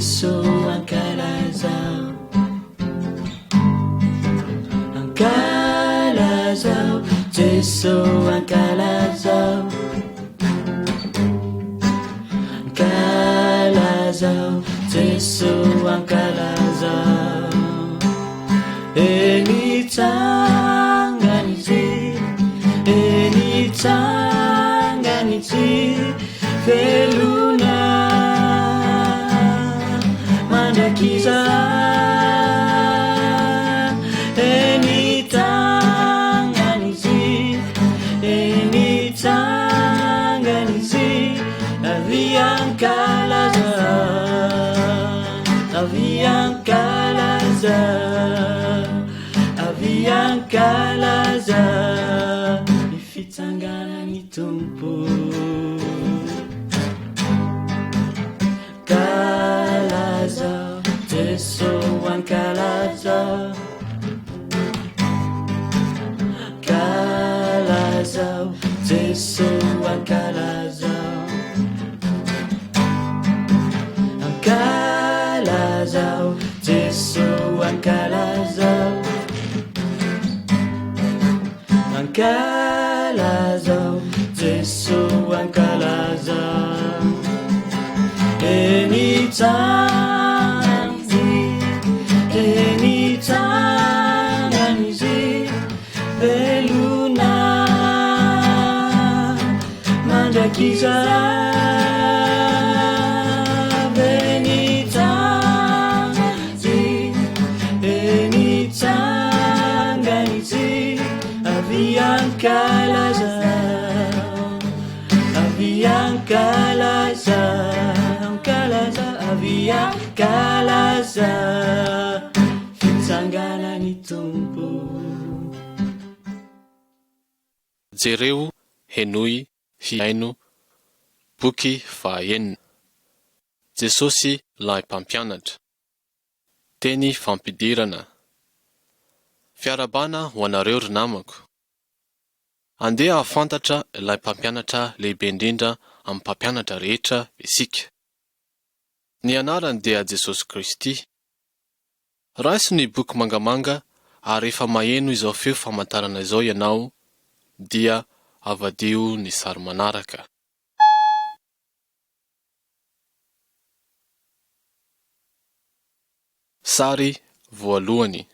Jesús ankalazao, ankalazao, Jesús ankalazao, ankalazao, Jesús ankalazao. Enitanganizi veluna mandakiza. Enitanganizi aviankalaza, aviankalaza, aviankalaza, ifitsangana ny tompo. Kalaza, Jesús ankalaza, kalaza, Jesús ankalaza, ankalaza, Jesús ankalaza, ankalaza, Jesús ankalaza. Enitanganizi veluna mandakiza. Enitanganizi aviankalaza, aviankalaza, ankalaza, aviankalaza, fitsangana ny tompo. Jereo Henoy Fiaino Boky fahaenina. Jesosy lahy mpampianatra. Teny fampidirana. Fiarabana ho anareo ry namako. Andeha hafantatra ilay mpampianatra lehibe indrindra amin'ny mpampianatra rehetra isika. Ny anarany dia Jesosy Kristy. Raisy ny boky mangamanga ary efa maheno izao feo famantarana izao ianao dia avadio ny sary manaraka. Sary voalohany.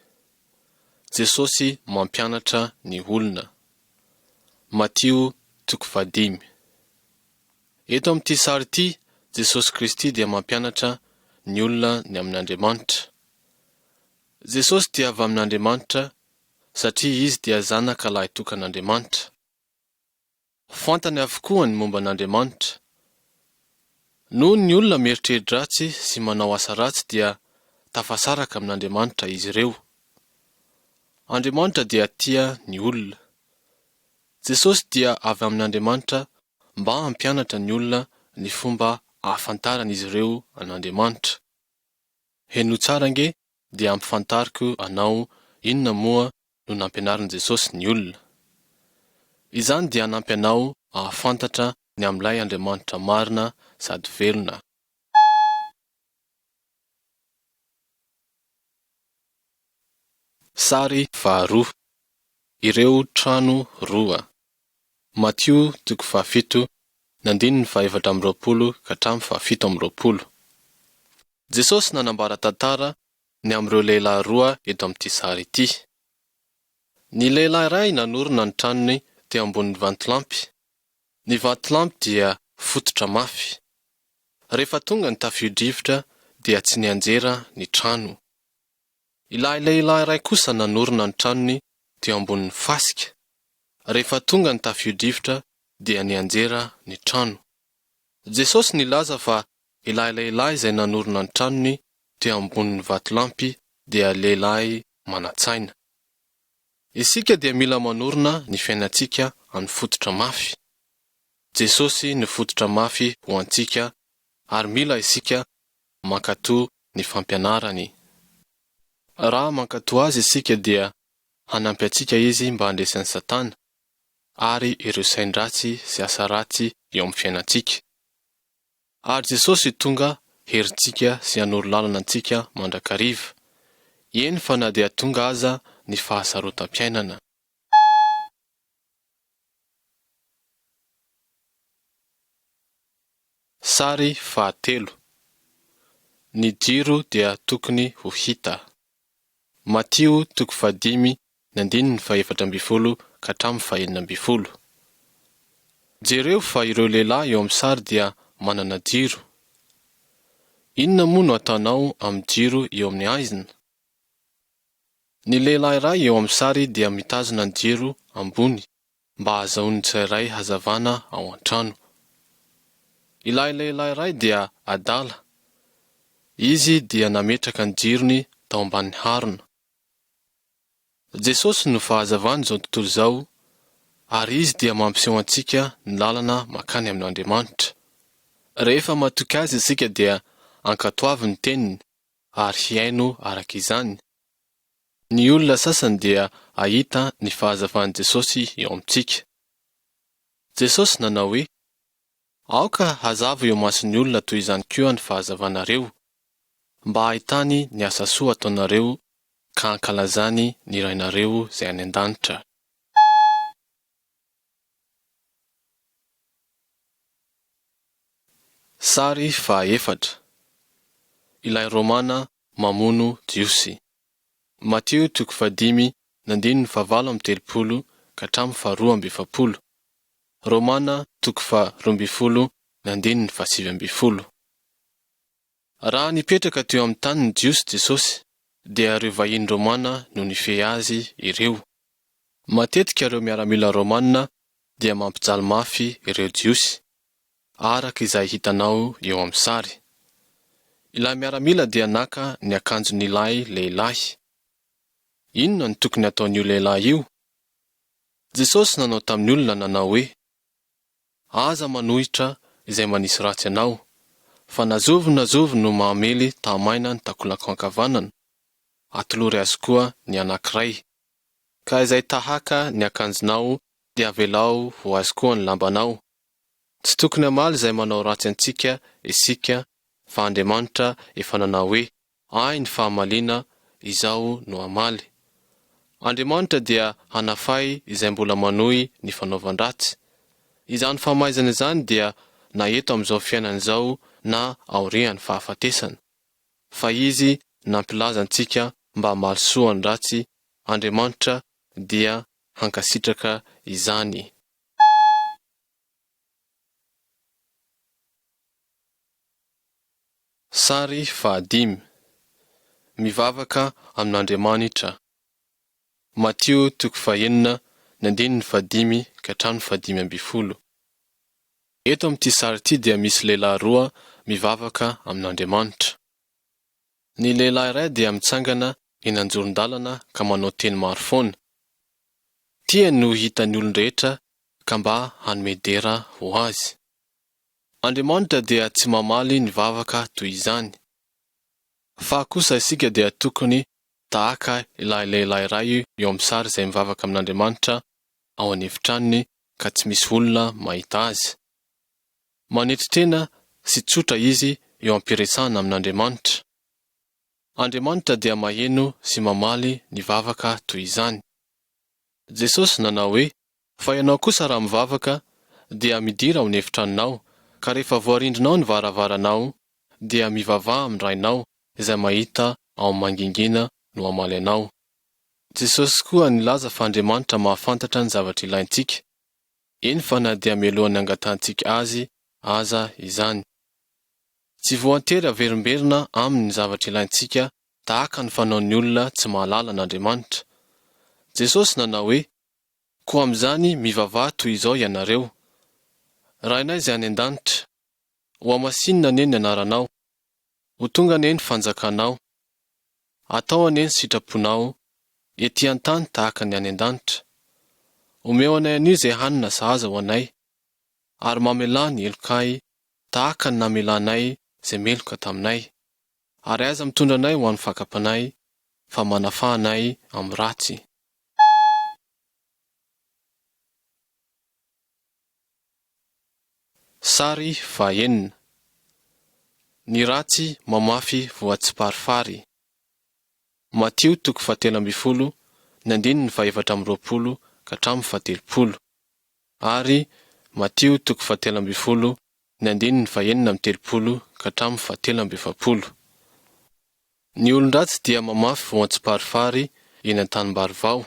Jesosy mampianatra ny olona. Matio 5. Eto amin'ity sary ity, Jesosy Kristy dia mampianatra ny olona ny amin'Andriamanitra. Jesosy dia avy amin'Andriamanitra satria izy dia zanaka lahy tokan'Andriamanitra. Fantany avokoa ny momba n'Andriamanitra. Noho ny olona mieritreritra ratsy sy manao asa ratsy dia tafasaraka amin'Andriamanitra izy ireo. Andriamanitra dia tia ny olona. Jesosy dia avy amin'Andriamanitra mba hampianatra ny olona ny fomba ahafantarana izy ireo an'Andriamanitra. Heno tsara nge dia ampifantariko anao inona moa no nampianarin Jesosy ny olona. Izany dia hanampy anao ahafantatra ny am'ilay Andriamanitra marina sady velona. Sary faharoa. Ireo trano roa. Matio 7 nandininy 7:20 ka hatramin'ny 7:20. Jesosy nanambara tantara ny am'ireo lehilahy roa eto amin'ity sary ity. Ny lehilahy iray nanorona ny tranony teo ambonin'ny vantolampy. Ny vantolampy dia fototra mafy. Rehefa tonga ny tafio-drivotra dia tsy nianjera ny trano. Ilay lehilahy iray kosa nanorona ny tranony teo ambonin'ny fasika. Rehefa tonga ny tafio-drivotra dia nianjera ny trano. Jesosy nilaza fa ilay lehilahy izay nanorona ny tranony teo ambonin'ny vatolampy dia lehilahy manatsaina. Isika dia mila manorona ny fiainantsika amin'ny fototra mafy. Jesosy ny fototra mafy ho antsika ary mila isika mankatoa ny fampianarany. Raha mankatoa azy isika dia hanampy antsika izy mba handresan'ny Satana ary ireo sain-dratsy sy asa ratsy eo amin'ny fiainantsika. Ary Jesosy tonga herintsika sy hanoro lalana antsika mandrakariva. Eny fa na dia tonga aza ny fahasarotam-piainana. Sary fahatelo. Ny jiro dia tokony ho hita. Matio 5:14-17. Jereo fa ireo lehilahy eo amin'ny sary dia manana jiro. Inona moa no ataonao amin'ny jiro eo amin'ny haizina? Ny lehilahy iray eo amin'ny sary dia mitazona ny jiro ambony mba ahazoany tsirairay hazavana ao an-trano. Ilay lehilahy iray dia adala. Izy dia nametraka ny jirony tao ambany harona. Jesosy no fahazavana izao tontolo izao, ary izy dia mampiseho antsika ny lalana makany amin'Andriamanitra. Rehefa matoky azy isika dia ankatoavy ny teniny ary hiaino araka izany. Ny olona sasany dia ahita ny fahazavan'i Jesosy eo amintsika. Jesosy nanao hoe, aoka hazava eo mason'ny olona toy izany koa ny fahazavanareo, mba ahitany ny asa soa ataonareo ka ankalazany ny Rainareo izay any an-danitra. Sary fahaefatra. Ilay Romana mamono jiosy. Matio 5:17-20. Romana 12:17. Raha nipetraka teo amin'ny tany ny jiosy Jesosy, dia ireo vahiny Romana no nifehy azy ireo. Matetika ireo miaramila Romanina dia mampijaly mafy ireo jiosy, araka izay hitanao eo amin'ny sary. Ilay miaramila dia naka ny akanjon'ilay lehilahy. Inona ny tokony ataon'io lehilahy io? Jesosy nanao tamin'ny olona nanao hoe, aza manohitra izay manisy ratsy anao, fa nazovo no mahamely tahamaina ny takolako ankavanana, atolory azy koa ny anankiray. Ka izay tahaka ny akanjonao dia avelao ho azy koa ny lambanao. Tsy tokony hamaly izay manao ratsy antsika isika, fa Andriamanitra efa nanao hoe, ay ny fahamaliana, izao no hamaly. Andriamanitra dia hanafay izay mbola manohy ny fanaovan-dratsy. Izany famaizana izany dia na eto amin'izao fiainana izao na aorian'ny fahafatesana. Fa izy nampilaza antsika mba hamaly soa ny ratsy. Andriamanitra dia hankasitraka izany. Sary fahadimy. Mivavaka amin'Andriamanitra. Matio 9:15-15. Eto amin'ity sary ity dia misy lehilahy roa mivavaka amin'Andriamanitra. Ny lehilahy iray dia mitsangana eny anjoron-dalana ka manao teny maro foana. Tiany no hitan'ny olon-drehetra ka mba hanome dera ho azy. Andriamanitra dia tsy mamaly ny vavaka toy izany. Fa kosa isika dia tokony tahaka ilay lehilahy iray eo amin'ny sary izay mivavaka amin'Andriamanitra ao an'efitranony ka tsy misy olona mahita azy. Manetritrena sy tsotra izy eo am-piresahana amin'Andriamanitra. Andriamanitra dia maheno sy mamaly ny vavaka toy izany. Jesosy nanao hoe, fa ianao kosa raha mivavaka dia midira ao an'efitranonao, ka rehefa voarindrinao ny varavaranao dia mivavaha amin'ny rainao izay mahita ao mangingina no hamaly anao. Jesosy koa nilaza fa Andriamanitra mahafantatra ny zavatra ilaintsika. Eny fa na dia mialohan'ny angatantsika azy aza izany. Tsy voatery averimberina amin'ny zavatra ilaintsika tahaka ny fanaon'ny olona tsy mahalala an'Andriamanitra. Jesosy nanao hoe, koa amin'izany mivavaha toy izao ianareo. Rainay izay any an-danitra, ho hamasinina anie ny anaranao, ho tonga anie ny fanjakanao, atao anie ny sitraponao, ety an-tany tahaka ny any an-danitra. Omeo anay anio izay hanina sahaza ho anay, ary mamelà ny elokay tahaka ny namelanay izay meloka taminay, ary aiza mitondra anay ho an'ny fakapanay, fa manafahanay amin'ny ratsy. Sary fahaenina. Ny ratsy mamafy voatsiparifary. Matio 7:20, ny 20 ka hatramin'ny 30. Ary Matio 7:20, ny 9:30 ka hatramin'ny 7:70. Ny olon-dratsy dia mamafy voatsiparifary eny an-tanimbary vao.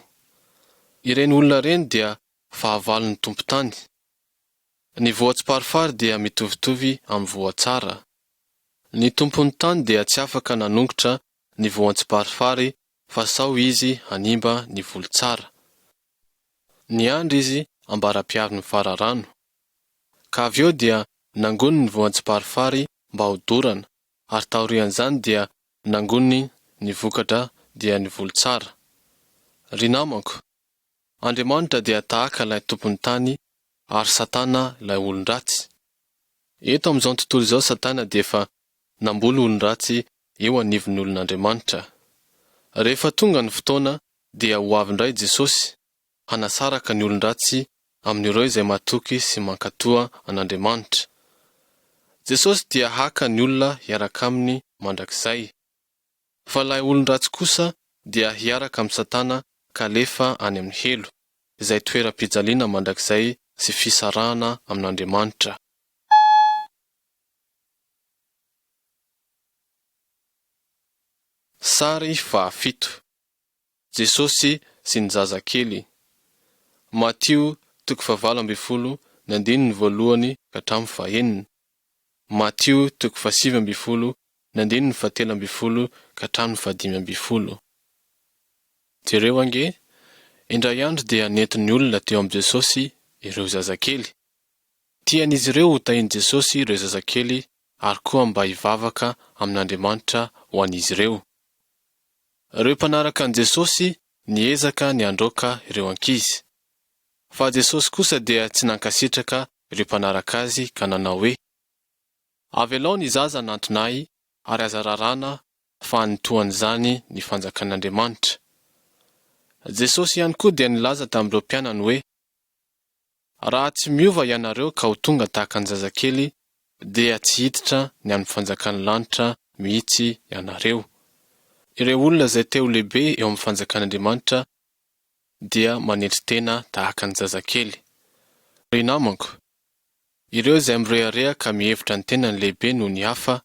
Ireny olona reny dia fahavalon'ny tompo-tany. Ny voatsiparifary dia mitovitovy amin'ny voatsara. Ny tompon'ny tany dia tsy afaka nanongotra ny voatsiparifary fa sao izy hanimba ny volontsara. Ny andro izy ambara-piavin'ny fararano. Ka avy eo dia nangony ny voatsiparifary mba ho dorana, ary taorian'izany dia nangony ny vokatra dia ny volontsara. Ry namako, Andriamanitra dia tahaka ilay tompon'ny tany ary Satana ilay olon-dratsy. Eto amin'izao tontolo izao Satana dia efa namboly olon-dratsy eo anivon'ny olon'Andriamanitra. Rehefa tonga ny fotoana dia ho avy indray Jesosy hanasaraka ny olon-dratsy amin'ireo izay matoky sy mankatoa an'Andriamanitra. Jesosy dia haka ny olona hiaraka aminy mandrakizay. Fa ilay olon-dratsy kosa dia hiaraka amin'ny Satana ka alefa any amin'ny helo, izay toeram-pijaliana mandrakizay sy fisarahana amin'Andriamanitra. Sary 7. Jesosy sy ny zazakely. Matio 9:20, ny 1 ka hatramin'ny 9. Matio 7:20, ny 7:70 ka hatramin'ny 15. Jereo ange, indray andro dia nentin'ny olona teo amin'ny Jesosy ireo zazakely. Tian'izy ireo ho tahiany Jesosy ireo zazakely ary koa mba hivavaka amin'Andriamanitra ho an'izy ireo. Ireo mpanaraka an' Jesosy niezaka ny androaka ireo ankizy. Fa Jesosy kosa dia tsy nankasitraka ireo mpanaraka azy ka nanao hoe, avelao ny zaza nantonay ary aza rarana fa nitoan'izany ny fanjakan'Andriamanitra. Jesosy ihany koa dia nilaza tamin'ireo mpianany hoe, raha tsy miova ianareo ka ho tonga tahaka ny zazakely, dia tsy hiditra ny amin'ny fanjakan'ny lanitra mihitsy ianareo. Ireo olona izay te ho lehibe eo amin'ny fanjakan'Andriamanitra dia manetry tena tahaka ny zazakely. Ry namako, ireo izay mirehareha ka mihevitra ny tena ny lehibe noho ny hafa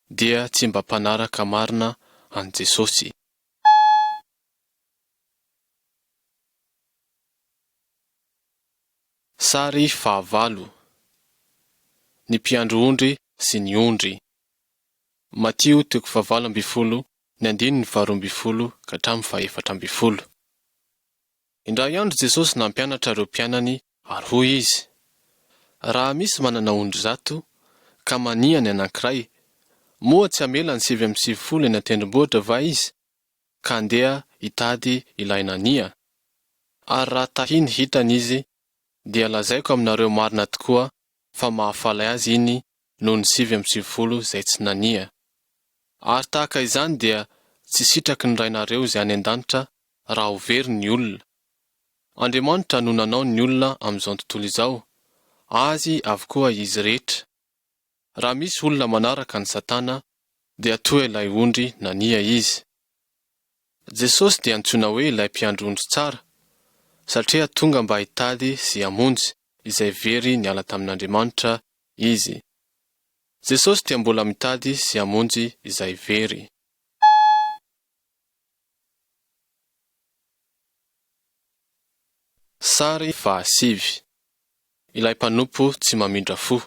dia tsy mba mpanaraka marina an' Jesosy. Sary 9. Ny mpiandry ondry sy ny ondry. Matio 9:20, ny 12 ka hatramin'ny 14. Indray andro Jesosy nampianatra ireo mpianany ary hoy izy, raha misy manana ondry 100 ka mania ny anankiray, moa tsy hamela ny 70 eny an-tendrombohitra va izy, ka andeha hitady ilay nania? Ary raha tahiny hitany izy, dia lazaiko aminareo marina tokoa fa mahafaly azy iny noho ny 70 izay tsy nania. Ary tahaka izany dia tsy sitraky ny rainareo izay any an-danitra raha ho very ny olona. Andriamanitra no nanao ny olona amin'izao tontolo izao, azy avokoa izy rehetra. Raha misy olona manaraka ny Satana, dia toa ilay ondry nania izy. Jesosy dia antsoina hoe ilay mpiandry ondry tsara, satria tonga mba hitady sy hamonjy izay very niala tamin'Andriamanitra izy. Jesosy dia mbola mitady sy hamonjy izay very. Sary 7. Ilay mpanompo tsy mamindra fo.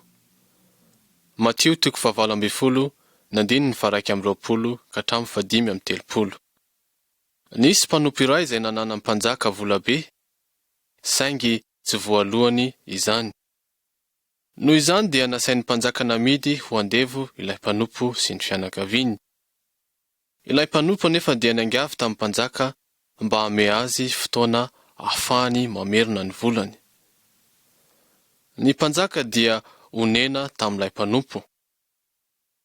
Matio 9:20, ny 1:20 ka hatramin'ny 15:30. Nisy mpanompo iray izay nanana mpanjaka volabe, saingy tsy voalohany izany. Noho izany dia nasain'ny mpanjaka namidy ho andevo ilay mpanompo sy ny fianakaviany. Ilay mpanompo nefa dia nangiavy tamin'ny mpanjaka mba hame azy fotoana ahafahany mamerina ny volany. Ny mpanjaka dia onena tamin'ilay mpanompo,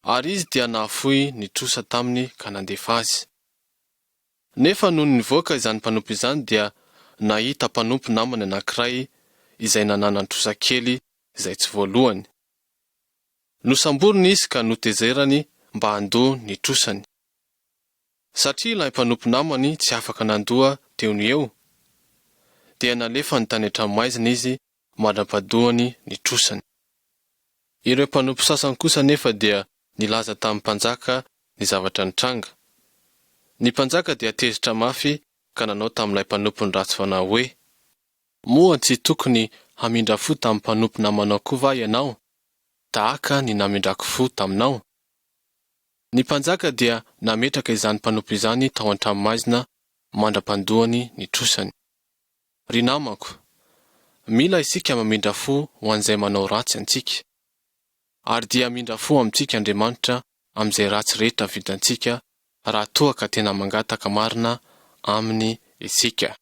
ary izy dia nahafoy nitrosa taminy ka nandefa azy. Nefa noho nivoaka izany mpanompo izany dia nahita mpanompo namany anankiray izay nanana nitrosa kely izay tsy voalohany. Nosamboriny izy ka notezerany mba handoa ny trosany. Satria ilay mpanompo namany tsy afaka nandoa teo ny eo, dia nalefa ny tany an-tranomaizina izy mandra-pahadoany ny trosany. Ireo mpanompo sasany kosa nefa dia nilaza tamin'ny mpanjaka ny zavatra nitranga. Ny mpanjaka dia tezitra mafy ka nanao tamin'ilay mpanompo ny ratsy fanahy hoe, moa tsy tokony hamindra fo tamin'ny mpanompo namanao koa va ianao, tahaka ny namindrako fo taminao. Ny mpanjaka dia nametraka izany mpanompo izany tao an-tranomaizina mandra-pandoany ny trosany. Ry namako, mila isika mamindra fo ho an'izay manao ratsy antsika, ary dia mindra fo amintsika Andriamanitra amin'izay ratsy rehetra vitantsika raha toa ka tena mangataka marina aminy isika.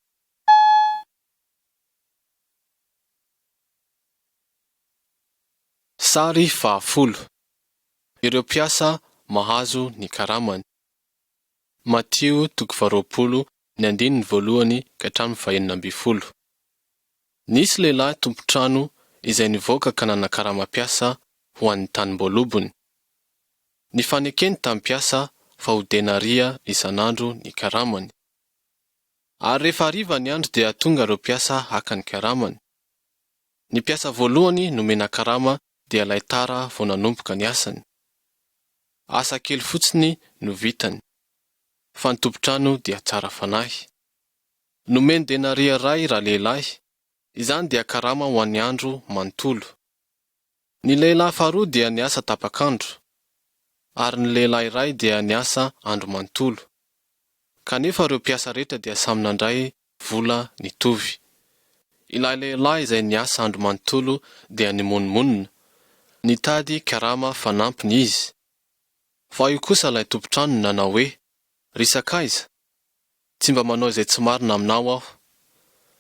Sary 10. Ireo mpiasa mahazo ny karamany. Mateo 20:1-12. Nisy lehilahy tompontrano izay nivoaka ka nanakaram-piasa ho an'ny tanimbolobony. Nifanekeny tamin'ny mpiasa fa ho denaria isan'andro ny karamany. Ary rehefa hariva ny andro dia tonga ireo mpiasa haka ny karamany. Ny mpiasa voalohany nomena karama dia ilay tara vao nanomboka ny asany. Asa kely fotsiny no vitany, fa ny tompontrano dia tsara fanahy. Nomeny denaria iray raha lehilahy, izany dia karama ho an'ny andro manontolo. Ny lehilahy faharoa dia niasa tapakandro, ary ny lehilahy iray dia niasa andro manontolo. Kanefa ireo mpiasa rehetra dia samy nandray vola nitovy. Ilay lehilahy izay niasa andro manontolo dia nimonmonina, nitady karama fanampiny izy. Fa io kosa ilay tompontrano nanao hoe, ry sakaiza, tsy mba manao izay tsy marina aminao aho.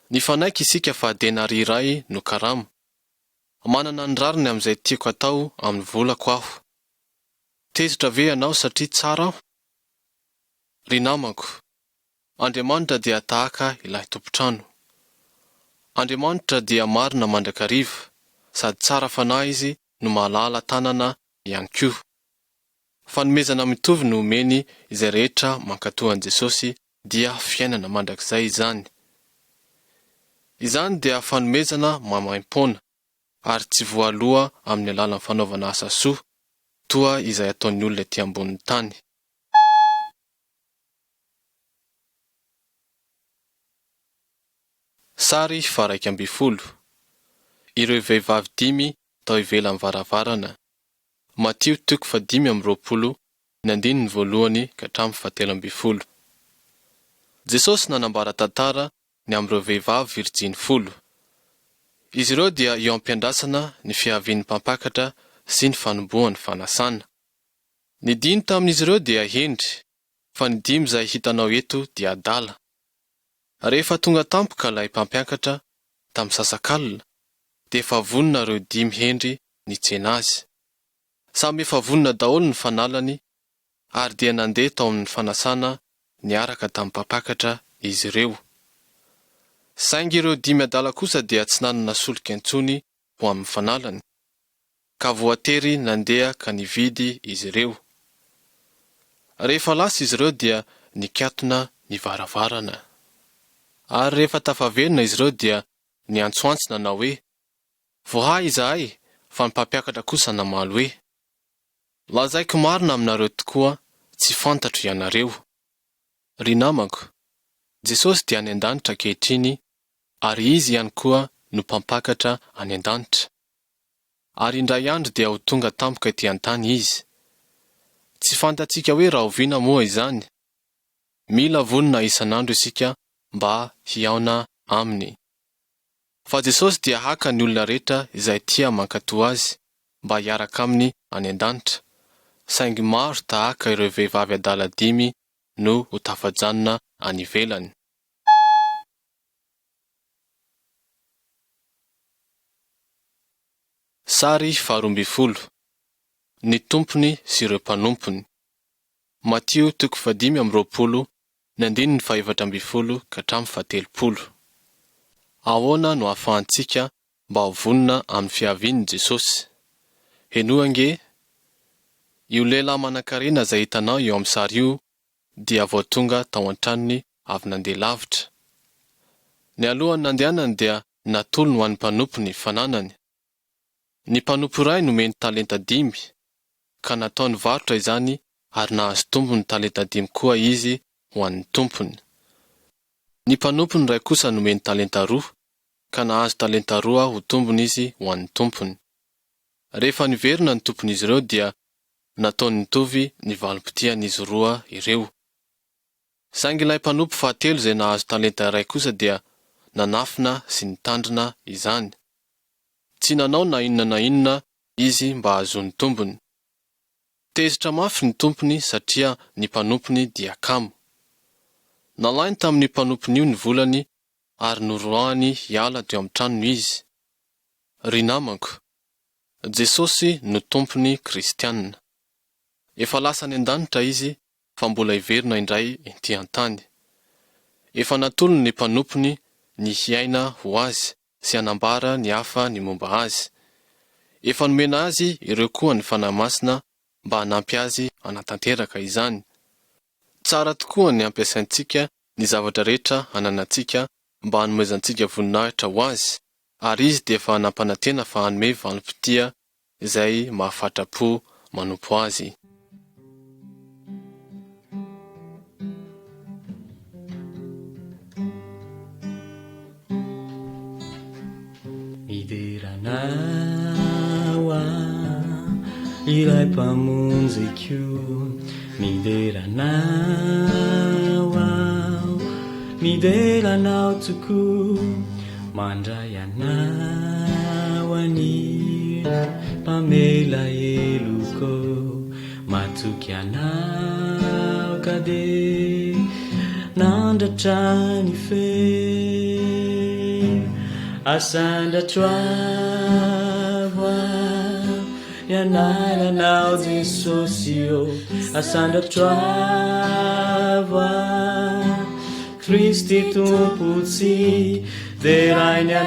Nifanaiky isika fa denaria iray no karama. Manana ny rariny amin'izay tiako atao amin'ny volako aho. Tezitra ve ianao satria tsara aho? Ry namako, Andriamanitra dia tahaka ilay tompontrano. Andriamanitra dia marina mandrakariva, sady tsara fanahy izy no mahalala tanana ihany koa. Fanomezana mitovy no omeny izay rehetra mankatoa an'i Jesosy dia fiainana mandrakizay izany. Izany dia fanomezana mamaim-poana, ary tsy voaloha amin'ny alalan'ny fanaovana asa soa, toa izay ataon'ny olona ety ambonin'ny tany. Sary 12. Ireo vehivavy 5 tao ivelan'ny varavarana. Mateo 5:1-7. Jesosy nanambara tantara ny amin'ireo vehivavy Virjiny 10. Izy ireo dia eo am-piandrasana ny fiavian'ny mpampakatra sy ny fanombohan'ny fanasana. Ny 5 tamin'izy ireo dia hendry, fa ny 5 izay hitanao eto dia adala. Rehefa tonga tampoka ilay mpampiakatra tamin'ny sasakalina, dia efa vonona ireo 5 hendry nitsena azy. Samy efa vonona daholo ny fanalany, ary dia nandeha tao amin'ny fanasana niaraka tamin'ny mpampakatra izy ireo. Saingy ireo 5 adala kosa dia tsy nanana solika intsony ho amin'ny fanalany, ka voatery nandeha ka nividy izy ireo. Rehefa lasa izy ireo dia nikatona ny varavarana. Ary rehefa tafaverina izy ireo dia niantsoantso nanao hoe, voahay izahay, fa ny mpampiakatra kosa namaly hoe, lazaiko marina aminareo tokoa, tsy fantatro ianareo. Ry namako, Jesosy dia any an-danitra ankehitriny, ary izy ihany koa no mpampakatra any an-danitra. Ary indray andro dia ho tonga tampoka ety an-tany izy. Tsy fantatsika hoe raha oviana moa izany. Mila vonona isan'andro isika mba hiaona aminy. Fa Jesosy dia haka ny olona rehetra izay tia mankatoa azy mba hiaraka aminy any an-danitra, saingy maro tahaka ireo vehivavy adala 5 no ho tafajanona any ivelany. Sary 12. Ny tompony sy ireo mpanompony. Mateo 5:17-17. Ahoana no ahafahantsika mba ho vonona amin'ny fiavian'i Jesosy? Henoa ange Io lehilahy manan-karena izay hitanao eo amin'ny sary io dia vao tonga tao an-tranony avy nandeha lavitra. Ny alohany nandehanany dia natolony ho an'ny mpanompo ny fananany. Ny mpanompo iray nomeny talenta 5, ka nataony varotra izany ary nahazo tombony talenta 5 koa izy ho an'ny tompony. Ny mpanompo iray kosa nomeny talenta 2, ka nahazo talenta 2 ho tombony izy ho an'ny tompony. Rehefa niverina ny tompon'izy ireo dia nataony nitovy ny valim-potian'izy roa ireo. Saingy ilay mpanompo fahatelo izay nahazo talenta 1 kosa dia nanafina sy nitandrina izany. Tsy nanao na inona izy mba hahazoany tombony. Tezitra mafy ny tompony satria ny mpanompony dia kamo. Nalainy tamin'ny mpanompony io ny volany ary noroahany hiala teo amin'ny tranony izy. Ry namako, Jesosy no tompony kristianina. Efa lasa any an-danitra izy fa mbola hiverina indray ety an-tany. Efa natolony ny mpanompony ny hiaina ho azy sy hanambara ny hafa ny momba azy. Efa nomena azy ireo koa ny fanahy masina mba hanampy azy hanatanteraka izany. Tsara tokoa ny ampiasaintsika ny zavatra rehetra ananantsika mba hanomezantsika voninahitra ho azy, ary izy dia efa hanampanantena fa hanome valim-potia izay mahafatra-po manompo azy. Mideranao ilay mpamonjy mideranao mideranao tokoa mandray anao any mpamela eloko matoky anao ka de nandratra ny fe asandratroavo ianaranao Jesosy asandratroavo Kristy tompotsy de rainy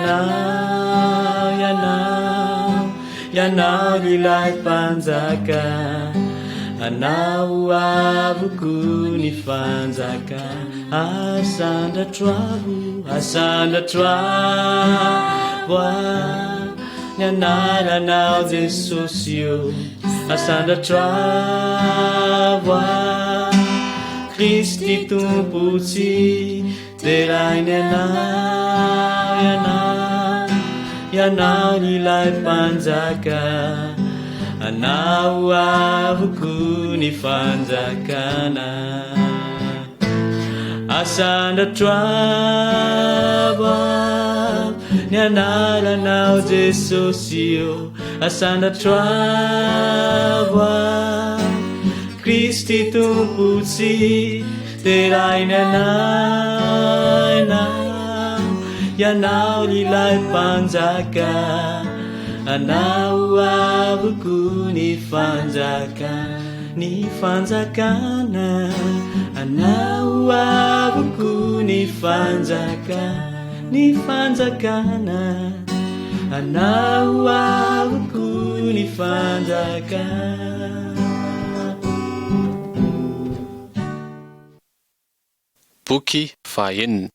ianao ilay mpanjaka anao avoko ny fanjaka asandratroavo ny anaranao Jesosy asandratroavo Kristy tompotsy de rainy ianao ilay mpanjaka anao avoko ny fanjakana asandratroavo ny anaranao Jesosy asandratroavo Kristy tompotsy de rainy ianao ilay mpanjaka anao avoko ny fanjakana anao avoko ny fanjakana anao avoko ny fanjakana. Boky fahaenina.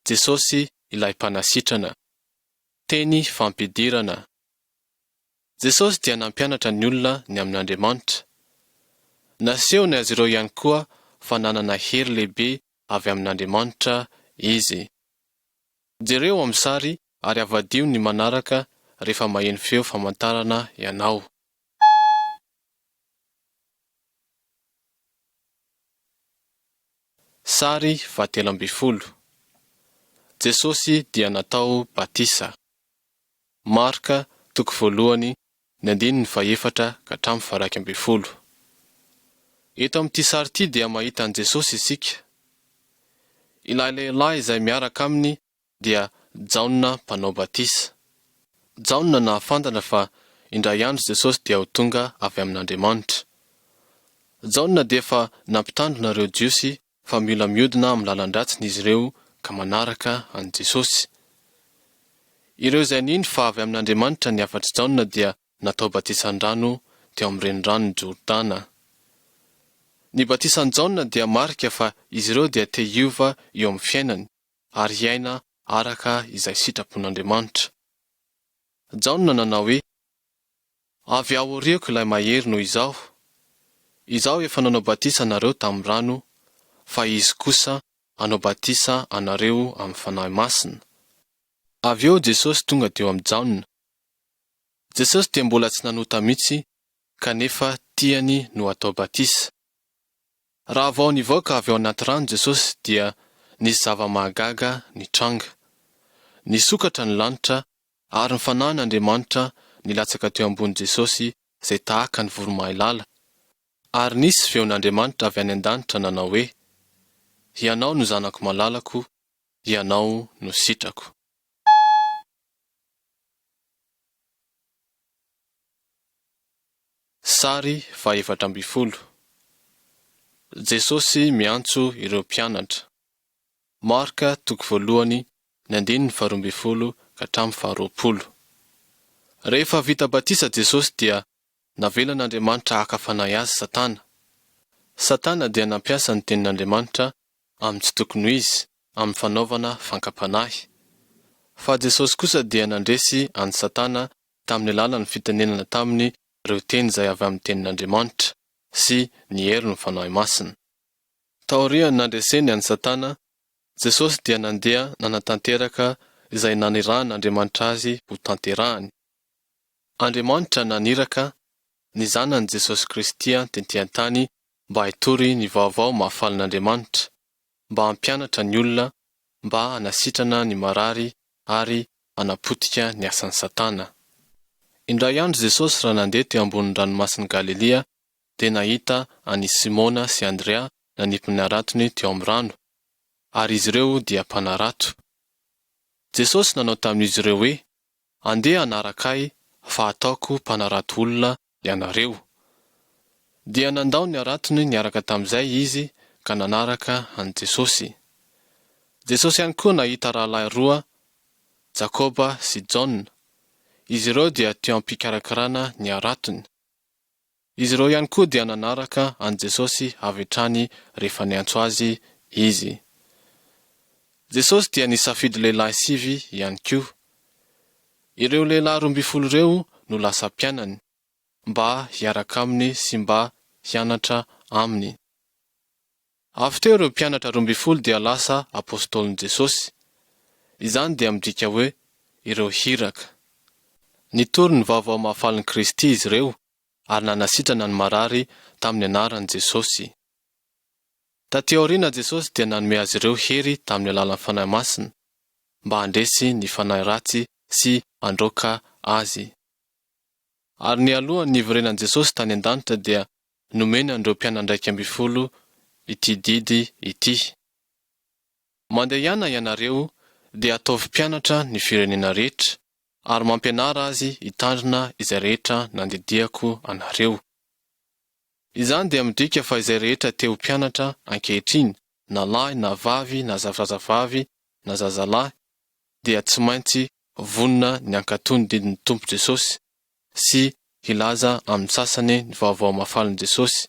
Jesosy ilay mpanasitrana. Teny fampidirana. Jesosy dia nampianatra ny olona ny amin'Andriamanitra. Nasehony azy ireo ihany koa fa nanana hery lehibe avy amin'Andriamanitra izy. Jereo amin'ny sary ary avadio ny manaraka rehefa maheno feo famantarana ianao. Sary 17. Jesosy dia natao batisa. Marka 1:1-4 Eto amin'ity sary ity dia mahita an Jesosy isika. Ilay lehilahy izay miaraka aminy dia Jaona mpanao batisa. Jaona nahafantatra fa indray andro Jesosy dia ho tonga avy amin'Andriamanitra. Jaona dia efa nampitandrina ireo jiosy fa mila mihodina amin'ny lalan-dratsiny izy ireo ka manaraka an Jesosy. Ireo izay niny fa avy amin'Andriamanitra ny afa-tsy Jaona dia natao batisan-drano teo amin'ny renirano Jordana. Ny batisan'i Jaona dia marika fa izy ireo dia te hiova eo amin'ny fiainany ary hiaina araka izay sitrapon'Andriamanitra. Jaona nanao hoe, avy aho aoriako ilay mahery noho izaho efa nanao batisa anareo tamin'ny rano, fa izy kosa hanao batisa anareo amin'ny fanahy masina. Avy eo Jesosy tonga teo amin'ny Jaona. Jesosy dia mbola tsy nanota mihitsy, kanefa tiany no atao batisa. Raha vao nivoaka avy ao anaty rano Jesosy dia nisy zava-mahagaga nitranga. Nisokatra ny lanitra ary ny fanahin'Andriamanitra nilatsaka teo ambony Jesosy izay tahaka ny voromailala. Ary nisy feon'Andriamanitra avy any an-danitra nanao hoe, ianao no zanako malalako, ianao no sitrako. Sary fahaefatra amby folo. Jesosy miantso ireo mpianatra. Marka 1:1-12 Rehefa vita batisa Jesosy dia navelan'Andriamanitra haka fanahy azy Satana. Satana dia nampiasa ny tenin'Andriamanitra amin'ny tsy tokony ho izy, amin'ny fanaovana fankapanahy. Fa Jesosy kosa dia nandresy any Satana tamin'ny alalan'ny fitenenana taminy ireo teny izay avy amin'ny tenin'Andriamanitra sy ny herin'ny fanahy masina. Taorian'ny nandreseny any Satana, Jesosy dia nandeha nanatanteraka izay nanirahan'Andriamanitra azy ho tanterahany. Andriamanitra naniraka ny zanany Jesosy Kristy tenty an-tany mba hitory ny vaovao mahafalin'Andriamanitra, mba hampianatra ny olona, mba hanasitrana ny marary ary hanapotika ny asan'ny Satana. Indray andro Jesosy raha nandeha teo ambonin'ny ranomasin'i Galilea dia nahita any Simona sy Andrea nanipy ny aratony teo amin'ny rano, ary izy ireo dia mpanarato. Jesosy nanao tamin'izy ireo hoe, andeha hanaraka ahy fa ataoko mpanarato olona ianareo. Dia nandao ny aratony niaraka tamin'izay izy ka nanaraka an Jesosy. Jesosy ihany koa nahita rahalahy roa, Jakoba sy Jaona. Izy ireo dia teo ampikarakarana ny aratony. Izy ireo ihany koa dia nanaraka an Jesosy avy hatrany rehefa niantso azy izy. Jesosy dia nisafidy lehilahy 9 ihany koa. Ireo lehilahy 12 ireo no lasa mpianany, mba hiaraka aminy sy mba hianatra aminy. Avy teo ireo mpianatra 12 dia lasa apôstôlin'i Jesosy. Izany dia midika hoe ireo hiraka. Nitory ny vaovao mahafalin'i Kristy izy ireo ary nanasitrana ny marary tamin'ny anaran'i Jesosy. Taty aoriana Jesosy dia nanome azy ireo hery tamin'ny alalan'ny fanahy masina, mba handresy ny fanahy ratsy sy handroaka azy. Ary ny alohan'ny nivorenan'i Jesosy tany an-danitra dia nomeny an'ireo mpiana 12 ity didy ity: mandeha ihany ianareo dia ataovy mpianatra ny firenena rehetra, ary mampianara azy hitandrina izay rehetra nandidiako anareo. Izany dia midika fa izay rehetra teo mpianatra ankehitriny, na lahy na vavy na zavazavavy na zazalahy, dia tsy maintsy vonona ny ankatony didin'ny Tompo Jesosy sy hilaza amin'ny sasany ny vaovao mahafalin'i Jesosy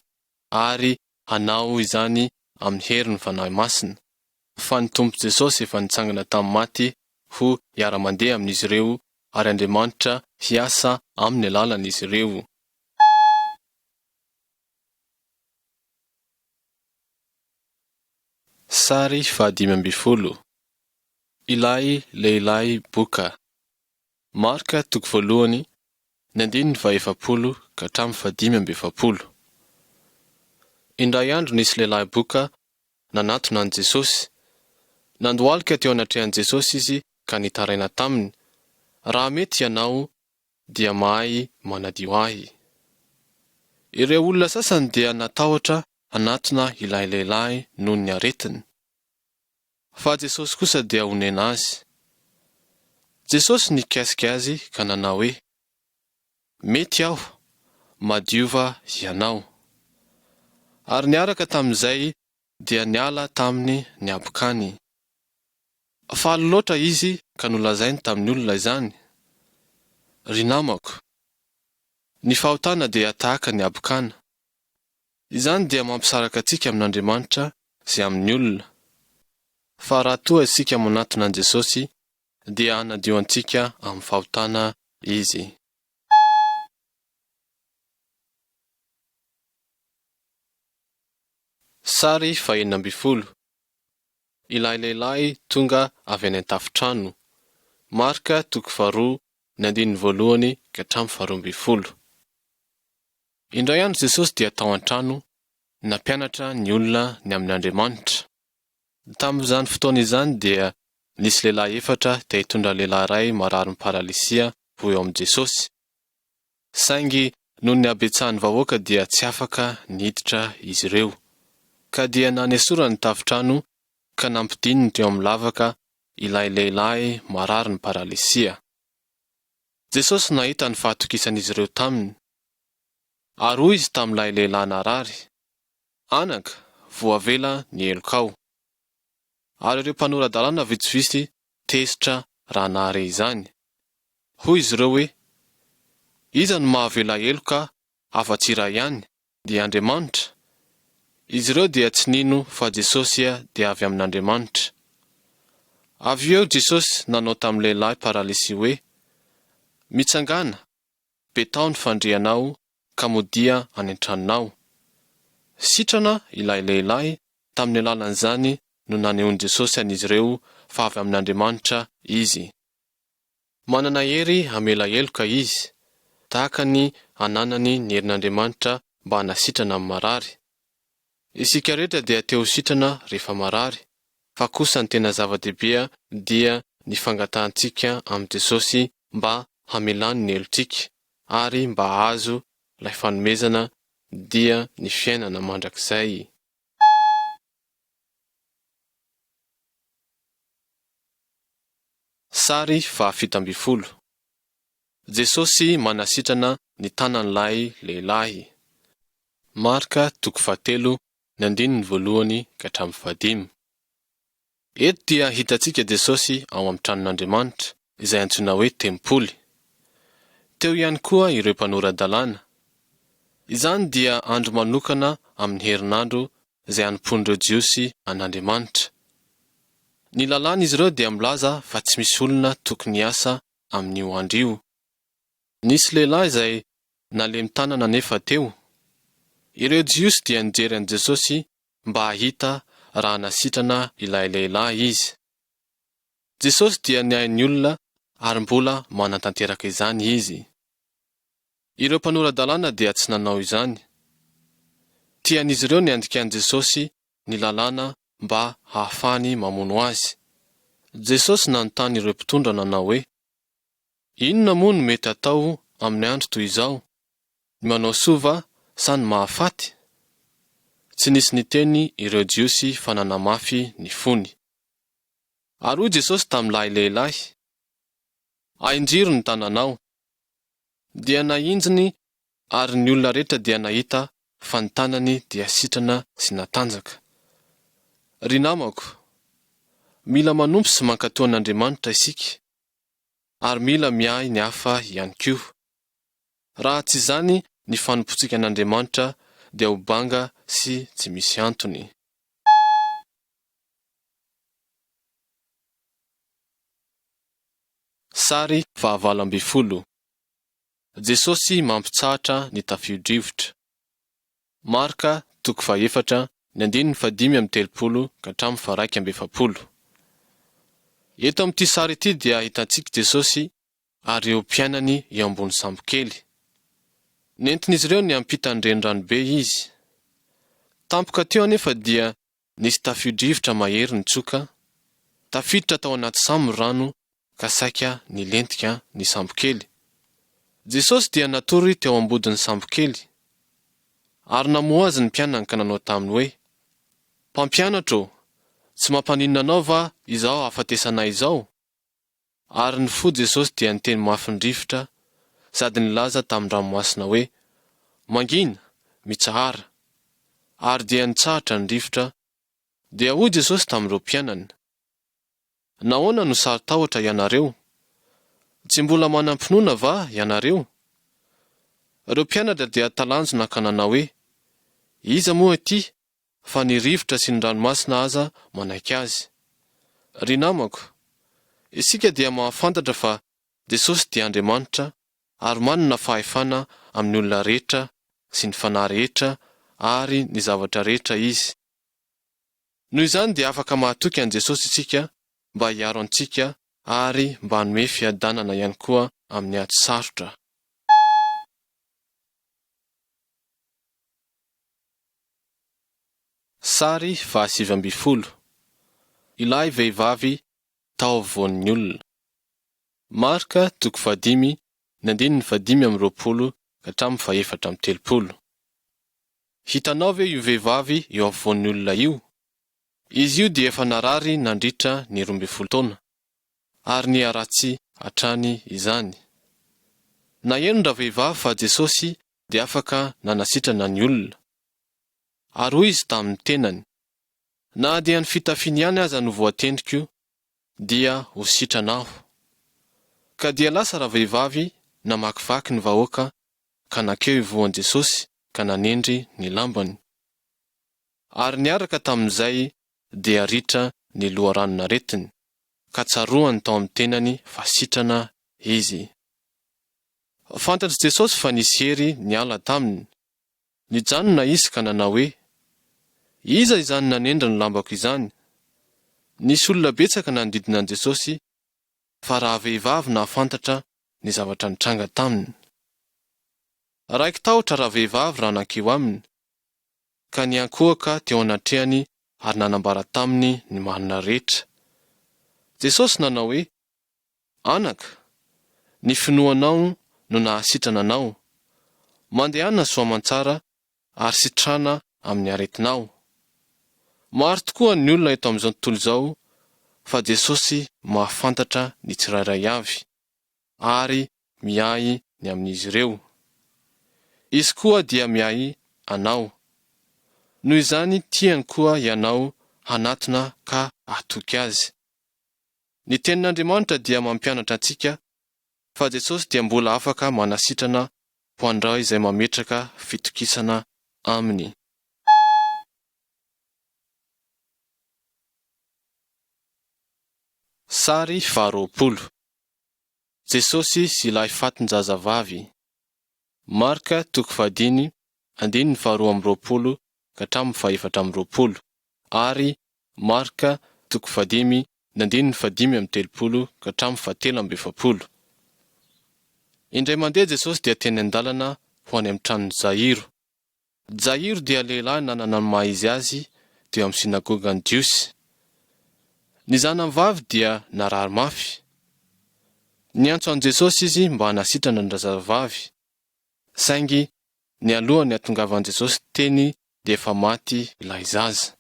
ary hanao izany amin'ny herin'ny fanahy masina. Fa ny Tompo Jesosy efa nitsangana tamin'ny maty ho hiara-mandeha amin'izy ireo ary Andriamanitra hiasa amin'ny alalan'izy ireo. Sary 15. Ilay lehilahy boka. Marka 1:1-15. Indray andro nisy lehilahy boka nanatona an Jesosy. Nandohalika teo anatrehan'i Jesosy izy ka nitaraina taminy, raha mety ianao dia mahay manadio ahy. Ireo olona sasany dia natahotra hanatona ilay lehilahy noho ny aretiny. Fa Jesosy kosa dia onena azy. Jesosy nikasika azy ka nanao hoe, mety aho, madiova ianao. Ary niaraka tamin'izay dia niala taminy ny abokany. Faly loatra izy ka nolazainy tamin'ny olona izany: ry namako, Ny fahotana dia tahaka ny abokana. Izany dia mampisaraka antsika amin'Andriamanitra sy amin'ny olona. Fa raha toa isika manatona an' Jesosy dia hanadio antsika amin'ny fahotana izy. Sary 12. Ilay lehilahy tonga avy any an-tafotrano. Marka 2:1-12. Indray andro Jesosy dia tao an-trano nampianatra ny olona ny amin'Andriamanitra. Tamin'izany fotoana izany dia nisy lehilahy 4 dia hitondra lehilahy iray marary ny paralisia ho eo amin'i Jesosy. Saingy noho ny habetsahan'ny vahoaka dia tsy afaka niditra izy ireo. Ka dia nanesora ny tafotrano ka nampidininy teo amin'ny lavaka ilay lehilahy marary ny paralisia. Jesosy nahita ny fahatokisan'izy ireo taminy. Ary hoy izy tamin'ilay lehilahy narary, anaka, voavela ny helokao. Ary ireo mpanoran-dalàna vitsivitsy tesitra raha nahare izany. Hoy izy ireo hoe, iza no mahavela heloka afa-tsy iray ihany, dia Andriamanitra? Izy ireo dia tsy nino fa Jesosy dia avy amin'Andriamanitra. Avy eo Jesosy nanao tamin'ny lehilahy paralisia hoe, mitsangana, betao ny fandrianao ka modia any an-tranonao. Sitrana ilay lehilahy tamin'ny alalan'izany no nanehoan'i Jesosy an'izy ireo fa avy amin'Andriamanitra izy. Manana hery hamela heloka izy, tahaka ny ananany ny herin'Andriamanitra mba hanasitrana amin'ny marary. Isika rehetra dia te ho sitrana rehefa marary, fa kosa ny tena zava-dehibe dia ny fangatahantsika amin'i Jesosy mba hamelany ny helontsika ary mba hahazo ilay fanomezana dia ny fiainana mandrakizay. Sary 17. Jesosy manasitrana ny tanan'ilay lehilahy. Marka 13:1-15. Eto dia hitantsika Jesosy ao amin'ny tranon'Andriamanitra izay antsoina hoe tempoly. Teo ihany koa ireo mpanoran-dalàna. Izany dia andro manokana amin'ny herinandro izay hanompon'ireo Jiosy an'Andriamanitra. Ny lalàna izy ireo dia milaza fa tsy misy olona tokony hiasa amin'io andro io. Nisy lehilahy izay nalemin-tanana nefa teo. Ireo Jiosy dia nijery an'i Jesosy mba hahita raha nasitrana ilay lehilahy izy. Jesosy dia nihain'ny olona ary mbola manantanteraka izany izy. Ireo mpanoran-dalàna dia tsy nanao izany. Tian'izy ireo niandikan'i Jesosy ny lalàna mba hahafahany mamono azy. Jesosy nanontany ireo mpitondra nanao hoe, inona moa no mety atao amin'ny andro toy izao? Ny manao soa sa ny mahafaty? Tsy nisy niteny ireo Jiosy fa nanamafy ny fony. Ary hoy Jesosy tamin'ilay lehilahy, ahin-jiro ny tananao. Dia nahinjiny ary ny olona rehetra dia nahita fa ny tanany dia sitrana sy natanjaka. Ry namako, mila manompo sy mankatoa an'Andriamanitra isika, ary mila miahy ny hafa ihany koa. Raha tsy izany ny fanompontsika an'Andriamanitra dia ho banga sy tsy misy antony. Sary 19. Jesosy mampitsahatra ny tafio-drivotra. Marka 4:1-15-1. Eto amin'ity sary ity dia hitantsika Jesosy ary ireo mpiainany eo ambony sambokely. Nentin'izy ireo ny hampita ny reniranobe izy. Tampoka teo anefa dia nisy tafio-drivotra mahery nitsoka, tafiditra tao anaty sambo ny rano ka saika nilentika ny sambokely. Jesosy dia natory teo ambodin'ny sambokely. Ary namoha azy ny mpianany ka nanao taminy hoe, mpampianatra, tsy mampaninona anao va izao ahafatesanay izao? Ary ny fo Jesosy dia niteny mafy ny rivotra sady nilaza tamin'ny ranomasina hoe, mangina, mitsahara. Ary dia nitsahatra ny rivotra. Dia hoy Jesosy tamin'ireo mpianany, nahoana no sarotahotra ianareo? Tsy mbola manampinoana va ianareo? Ireo mpianatra dia talanjona ka nanao hoe, iza moa ity fa ny rivotra sy ny ranomasina aza manaiky azy. Ry namako, isika dia mahafantatra fa Jesosy dia Andriamanitra ary manana fahefana amin'ny olona rehetra sy ny fanahy rehetra ary ny zavatra rehetra izy. Noho izany dia afaka mahatoky an Jesosy isika mba hiaro antsika ary mba hanome fiadanana ihany koa amin'ny ady sarotra. Sary 7. Ilay vehivavy tao afovoan'ny olona. Marka 5:15-20. Hitanao ve io vehivavy eo afovoan'ny olona io? Izy io dia efa narary nandritra ny 12 taona, ary ny aratsy hatrany izany. Na eno vehivavy fa Jesosy dia afaka nanasitrana ny olona. Ary hoy izy tamin'ny tenany, na dia ny fitafiany ihany aza no voatendriko, dia ho sitranao. Ka dia lasa vehivavy namakivaky ny vahoaka ka nakeo ivoan'i Jesosy ka nanendry ny lambany. Ary niaraka tamin'izay dia ritra ny loharanon'aretiny, ka tsaroany tao amin'ny tenany fa sitrana izy. Fantatry Jesosy fa nisy hery niala taminy. Nijanona izy ka nanao hoe, iza izany nanendry ny lambako izany? Nisy olona betsaka nanodidina an Jesosy, fa raha vehivavy nahafantatra ny zavatra nitranga taminy. Raiky tahotra raha vehivavy raha nankeo aminy, ka niankohaka teo anatrehany ary nanambara taminy ny marina rehetra. Jesosy nanao hoe, anaka, ny finoanao no nahasitrana anao. Mandehana soamantsara ary sitrana amin'ny aretinao. Maro tokoa ny olona eto amin'izao tontolo izao, fa Jesosy mahafantatra ny tsirairay avy ary miay ny amin'izy ireo. Izy koa dia miay anao. Noho izany tiany koa ianao hanatona ka hatoky azy. Ny tenin'Andriamanitra dia mampianatra antsika fa Jesosy dia mbola afaka manasitrana ho andray izay mametraka fitokisana aminy. Sary 20. Jesosy sy ilay fatin-jazavavy. Marka 5:12-20 ary Marka 5:15-17. Indray mandeha Jesosy dia teny an-dalana ho any amin'ny tranon'i Jairo. Jairo dia lehilahy nanana ny maha izy azy teo amin'ny sinagogan'ny Jiosy. Ny zanany vavy dia narary mafy. Niantso an Jesosy izy mba hanasitrana ny razavavy, saingy ny alohany hatongavan Jesosy teny dia efa maty ilay zaza.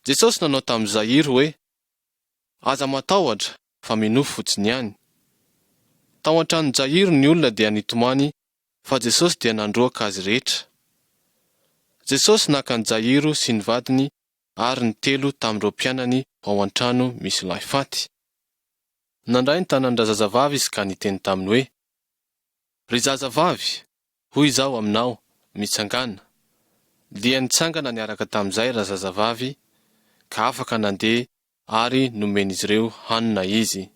Jesosy nanao tamin'i Jairo hoe, aza matahotra fa minofo fotsiny ihany. Tao an-tranon'i Jairo ny olona dia nitomany fa Jesosy dia nandroaka azy rehetra. Jesosy naka an Jairo sy ny vadiny ary ny 3 tamin'ireo mpianany ao an-trano misy lahy faty. Nandray ny tanan'ny razazavavy izy ka niteny taminy hoe, ry zazavavy, hoy izao aminao, mitsangana. Dia nitsangana niaraka tamin'izay razazavavy ka afaka nandeha ary nomen'izy ireo hanina izy.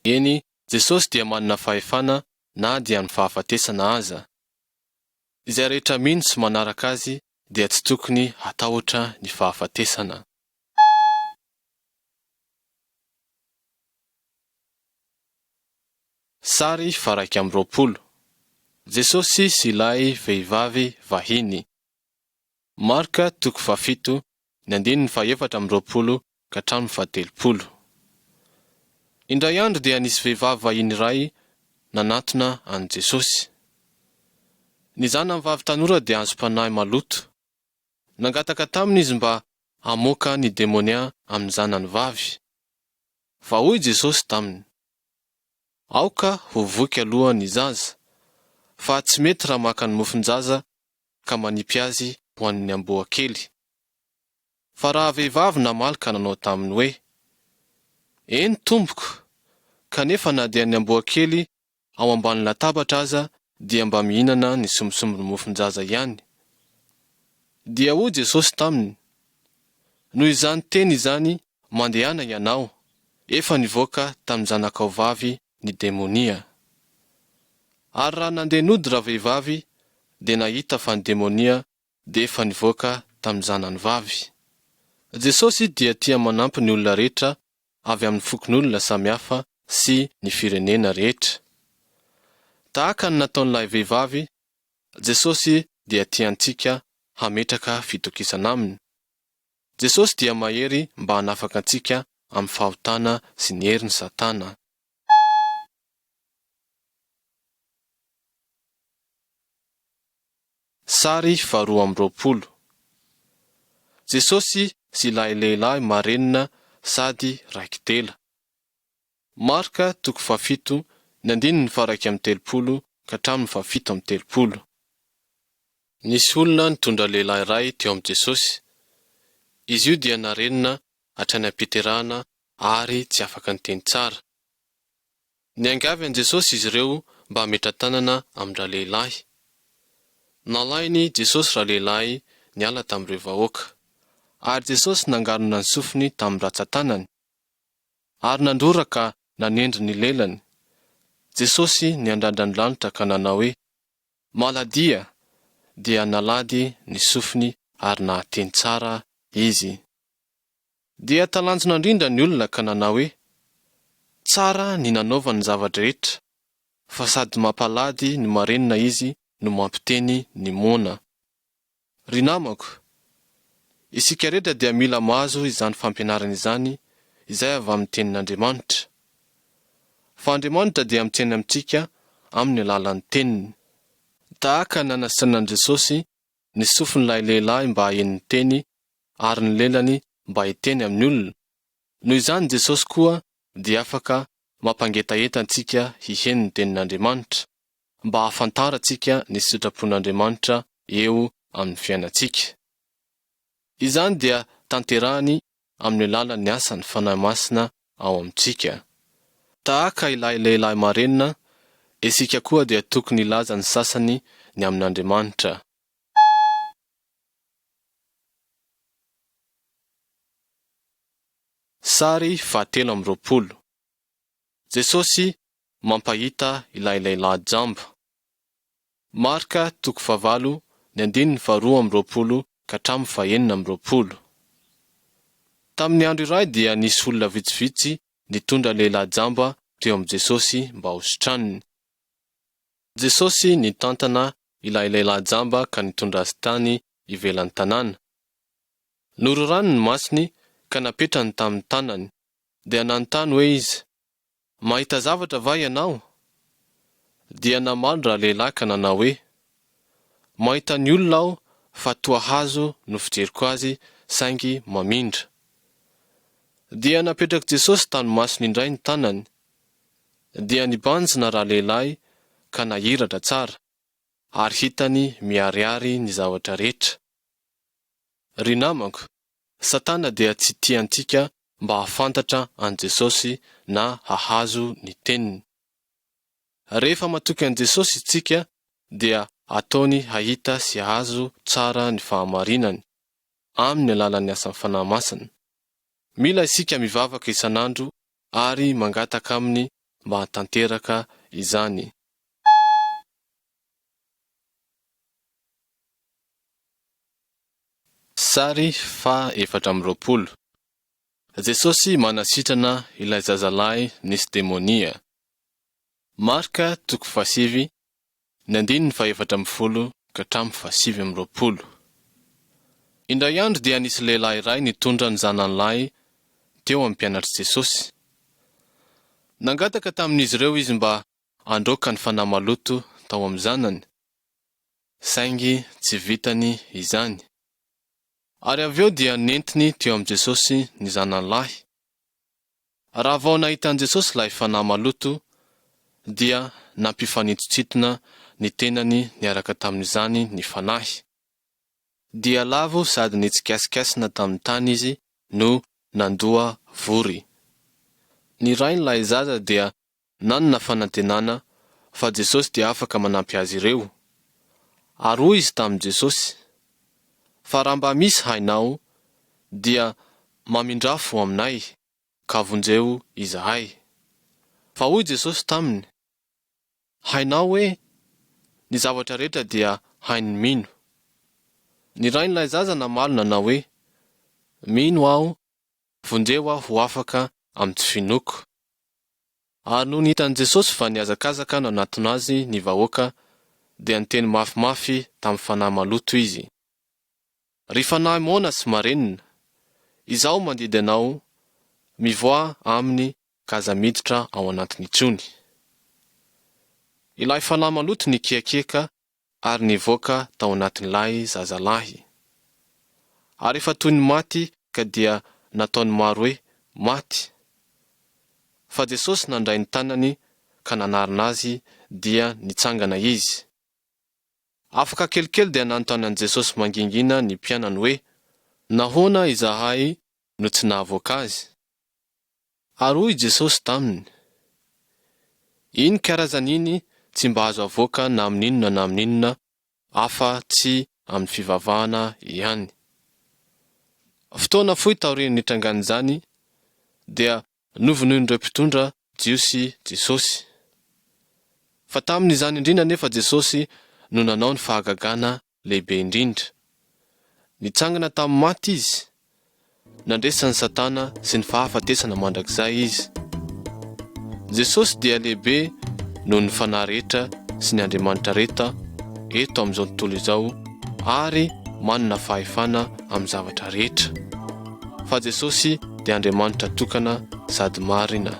Eny, Jesosy dia manana fahefana na dia ny fahafatesana aza. Izay rehetra mino sy manaraka azy dia tsy tokony hatahotra ny fahafatesana. Sary 20. Jesosy sy ilay vehivavy vahiny. Marka 7:17-30. Indray andro dia nisy vehivavy vahiny iray nanatona an Jesosy. Ny zanany vavy tanora dia azo mpanahy maloto. Nangataka taminy izy mba hamoaka ny demonia amin'ny zanany vavy. Fa hoy Jesosy taminy, aoka ho voky aloha ny zaza, fa tsy mety raha maka ny mofon-jaza ka manipy azy ho an'ny amboa kely. Fa raha vehivavy namaly ka nanao taminy hoe, eny tompoko, kanefa na dia ny amboa kely ao ambany latabatra aza dia mba mihinana ny sombisomby mofon-jaza ihany. Dia hoy Jesosy taminy, noho izany teny izany, mandehana ianao, efa nivoaka tamin'ny zanakao vavy ny demonia. Ary raha nandeha nody raha vehivavy, dia nahita fa ny demonia dia efa nivoaka tamin'ny zanany vavy. Jesosy dia tia manampy ny olona rehetra avy amin'ny fokon'olona samihafa sy ny firenena rehetra. Tahaka ny nataon'ilay vehivavy, Jesosy dia tiantsika hametraka fitokisana aminy. Jesosy dia mahery mba hanafaka antsika amin'ny fahotana sy ny herin'ny Satana. Sary 2. Jesosy sy ilay lehilahy marenina sady raiki-tela. Marka 7:1-30 ka hatramin'ny 7:30. Nisy olona nitondra lehilahy iray teo amin'ny Jesosy. Izy io dia narenina hatrany am-piterahana ary tsy afaka niteny tsara. Niangavy an Jesosy izy ireo mba hametra-tanana amin'ny lehilahy. Nalainy Jesosy lehilahy niala tamin'ireo vahoaka, ary Jesosy nangarona ny sofiny tamin'ny ratsan-tanany, ary nandrora ka nanendry ny lelany. Jesosy niandrandra ny lanitra ka nanao hoe, maladia, dia nalady ny sofiny ary nahateny tsara izy. Dia talanjona indrindra ny olona ka nanao hoe, tsara ny nanaovany zavatra rehetra, fa sady mampalady ny marenina izy no mampiteny ny mona. Ry namako, isika rehetra dia mila mahazo izany fampianarana izany izay avy amin'ny tenin'Andriamanitra. Fa Andriamanitra dia mitsena amintsika amin'ny alalan'ny teniny. Tahaka nanasitrana Jesosy ny sofin'ilay lehilahy mba hahen'ny teny ary ny lelany mba hiteny amin'ny olona. Noho izany Jesosy koa dia afaka mampangetaeta antsika hiheny ny tenin'Andriamanitra, mba hahafantarantsika ny sitrapon'Andriamanitra eo amin'ny fiainantsika. Izany dia tanterahany amin'ny alalan'ny asan'ny fanahy masina ao amintsika. Tahaka ilay lehilahy marenina, isika koa dia tokony ilaza ny sasany ny amin'Andriamanitra. Sary 2. Jesosy mampahita ilay lehilahy jamba. Marka 9:1-20 ka hatramin'ny 9:20. Tamin'ny andro iray dia nisy olona vitsivitsy nitondra lehilahy jamba teo amin'ny Jesosy mba hositraniny. Jesosy nitantana ilay lehilahy jamba ka nitondra azy tany ivelan'ny tanàna. Nororany ny masony ka napetrany tamin'ny tanany, dia nanontany hoe izy, mahita zavatra va ianao? Dia namaly lehilahy ka nanao hoe, mahita ny olona aho fa toa hazo no fijeriko azy saingy mamindra. Dia napetraka Jesosy tany masony indray ny tanany, dia nibanjina lehilahy ka nahiratra tsara, ary hitany miharihary ny zavatra rehetra. Ry namako, Satana dia tsy tiantsika mba hafantatra an Jesosy na hahazo ny teniny. Rehefa matoky an Jesosy isika, dia ataony hahita sy hahazo tsara ny fahamarinany amin'ny alalan'ny asan'ny fanahy masina. Mila isika mivavaka isanandro ary mangataka aminy mba hatanteraka izany. Sary 4. Jesosy manasitrana ilay zazalahy nisy demonia. Marka 7:17 ka hatramin'ny 7:20. Indray andro dia nisy lehilahy iray nitondra ny zanany lahy teo amin'ny mpianatry Jesosy. Nangataka tamin'izy ireo izy mba handroaka ny fanahy maloto tao amin'ny zanany, saingy tsy vitany izany. Ary avy eo dia nentiny teo amin'ny Jesosy ny zanany lahy. Raha vao nahitan Jesosy ilay fanahy maloto, dia nampifanitsitsitona ny tenany niaraka tamin'izany ny fanahy. Dia lavo sady nitsikasikaisina tamin'ny tany izy no nandoa vory. Ny rain'ilay zaza dia nanana fanantenana fa Jesosy dia afaka manampy azy ireo. Ary hoy izy tamin'i Jesosy, fa raha mba misy hainao, dia mamindrafo aminay, ka vonjeo izahay. Fa hoy Jesosy taminy, hainao hoe ny zavatra rehetra dia hainy mino. Ny rain'ilay zaza namaly nanao hoe, mino aho, vonjeo aho ho afaka amin'ny tsy finoko. Ary no nihitan'i Jesosy fa niazakazaka no anatona azy ny vahoaka, dia niteny mafimafy tamin'ny fanahy maloto izy. Ry fanahy moana sy marenina, izaho mandidy anao, mivoa aminy ka aza miditra ao anatiny intsony. Ilay fanahy maloto nikiakiaka ary nivoaka tao anatin'ilay zazalahy. Ary efa toy ny maty ka dia nataony maro hoe maty. Fa Jesosy nandray ny tanany ka nanarina azy dia nitsangana izy. Afaka kelikely dia nanontany an' Jesosy mangingina ny mpianany hoe, nahoana izahay no tsy nahavoaka azy? Ary hoy Jesosy taminy, iny karazan'iny tsy mba azo avoaka na amin'inona na amin'inona afa tsy amin'ny fivavahana ihany. Fotoana fohy taorian'ny nitrangan'izany dia novonoin'ireo mpitondra jiosy Jesosy. Fa tamin'izany indrindra nefa Jesosy no nanao ny fahagagana lehibe indrindra. Nitsangana tamin'ny maty izy, nandresany Satana sy ny fahafatesana mandrakizay izy. Jesosy dia lehibe noho ny fanahy rehetra sy ny Andriamanitra rehetra eto amin'izao tontolo izao ary manana fahefana amin'ny zavatra rehetra. Fa Jesosy dia Andriamanitra tokana sady marina.